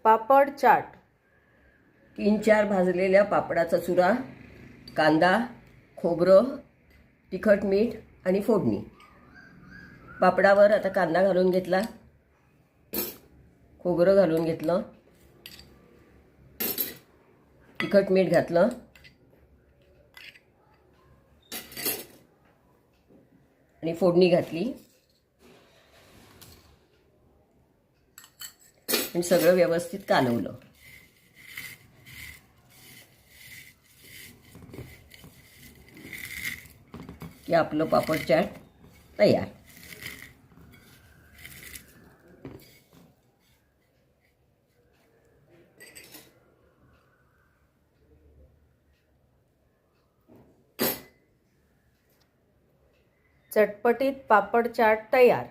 पापड चाट. 3-4 भाजलेल्या पापडाचा चुरा, कांदा, खोबरं, तिखट, मीठ आणि फोडणी. पापडावर आता कांदा घालून घेतला, खोबरं घालून घेतलं, तिखट मीठ घातलं आणि फोडणी घातली आणि सगळं व्यवस्थित कालवलं. की आपलं पापड चाट तयार. चटपटीत पापड चाट तयार.